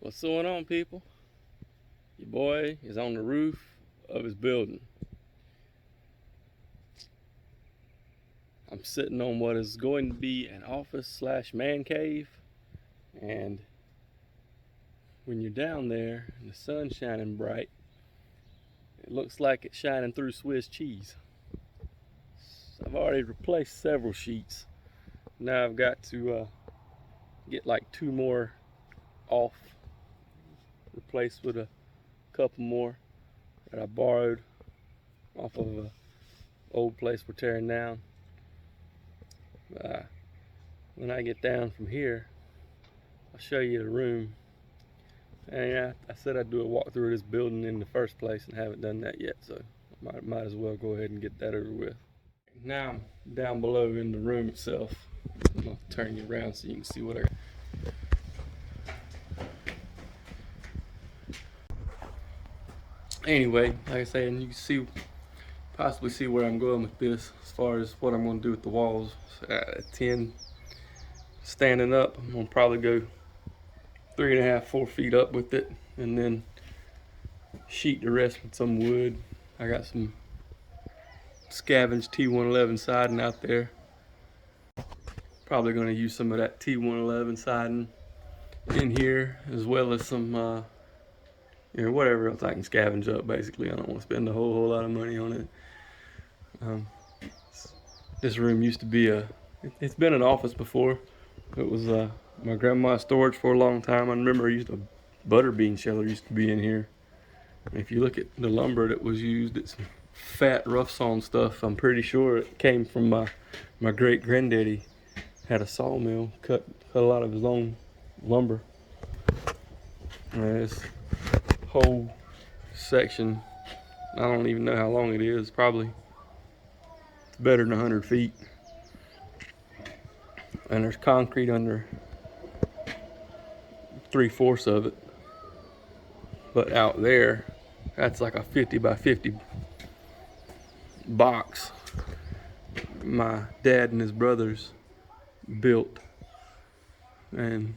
What's going on, people? Your boy is on the roof of his building. I'm sitting on what is going to be an office slash man cave, and when you're down there and the sun's shining bright, it looks like it's shining through Swiss cheese. I've already replaced several sheets. Now I've got to get like 2 more off, replaced with a couple more that I borrowed off of a old place we're tearing down. When I get down from here, I'll show you the room. And yeah, I said I'd do a walkthrough of this building in the first place and haven't done that yet, so might as well go ahead and get that over with. Now I'm down below in the room itself. I'm gonna turn you around so you can see what I got. Anyway, like I say, and you can possibly see where I'm going with this as far as what I'm going to do with the walls. At 10 standing up, I'm going to probably go 3.5, 4 feet up with it, and then sheet the rest with some wood. I got some scavenged T111 siding out there. Probably going to use some of that T111 siding in here, as well as some whatever else I can scavenge up. Basically, I don't want to spend a whole lot of money on it. This room used to be it's been an office before. It was my grandma's storage for a long time. I remember a butter bean sheller used to be in here. And if you look at the lumber that was used, it's fat, rough sawn stuff. I'm pretty sure it came from my great granddaddy. Had a sawmill, cut a lot of his own lumber. And this whole section, I don't even know how long it is. Probably it's better than 100 feet. And there's concrete under 3/4 of it. But out there, that's like a 50 by 50 box my dad and his brothers built. And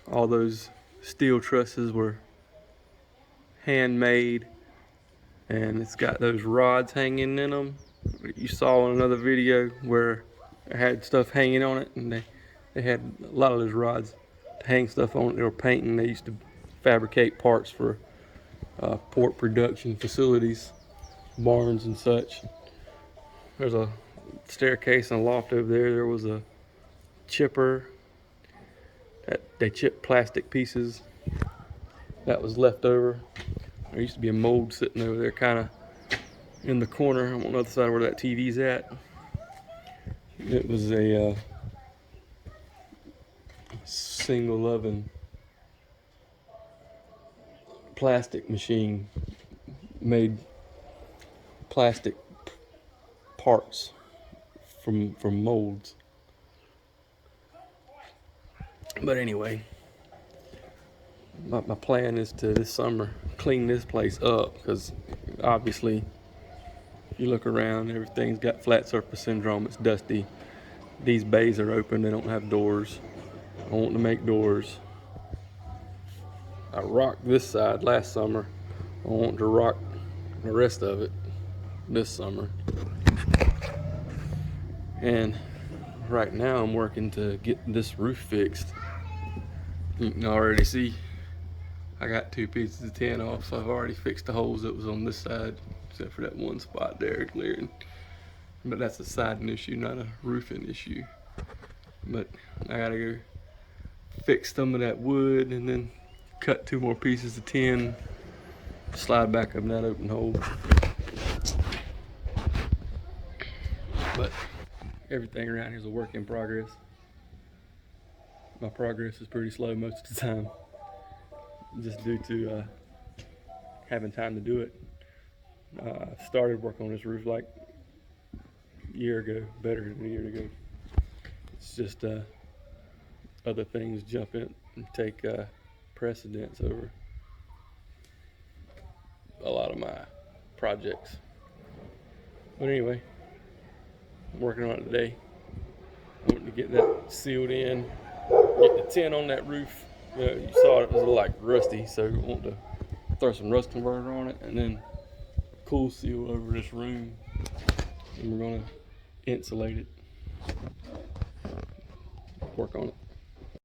all those steel trusses were handmade, and it's got those rods hanging in them. You saw in another video where it had stuff hanging on it, and they had a lot of those rods to hang stuff on it. They were painting. They used to fabricate parts for pork production facilities, barns and such. There's a staircase and a loft over there. There was a chipper that they chipped plastic pieces that was left over. There used to be a mold sitting over there kind of in the corner on the other side where that TV's at. It was a single oven plastic machine, made plastic parts from molds. But anyway, my plan is to this summer clean this place up, because obviously if you look around, everything's got flat surface syndrome. It's dusty. These bays are open. They don't have doors. I want to make doors. I rocked this side last summer. I want to rock the rest of it this summer. And right now I'm working to get this roof fixed. You can already see I got 2 pieces of tin off, so I've already fixed the holes that was on this side, except for that one spot there clearing. But that's a siding issue, not a roofing issue. But I gotta go fix some of that wood and then cut 2 more pieces of tin, slide back up in that open hole. But everything around here is a work in progress. My progress is pretty slow most of the time, just due to having time to do it. I started working on this roof like a year ago, better than a year ago. It's just other things jump in and take precedence over a lot of my projects. But anyway, I'm working on it today. I want to get that sealed in, get the tin on that roof Yeah, you saw it was like rusty, so we want to throw some rust converter on it and then cool seal over this room, and we're gonna insulate it. Work on it.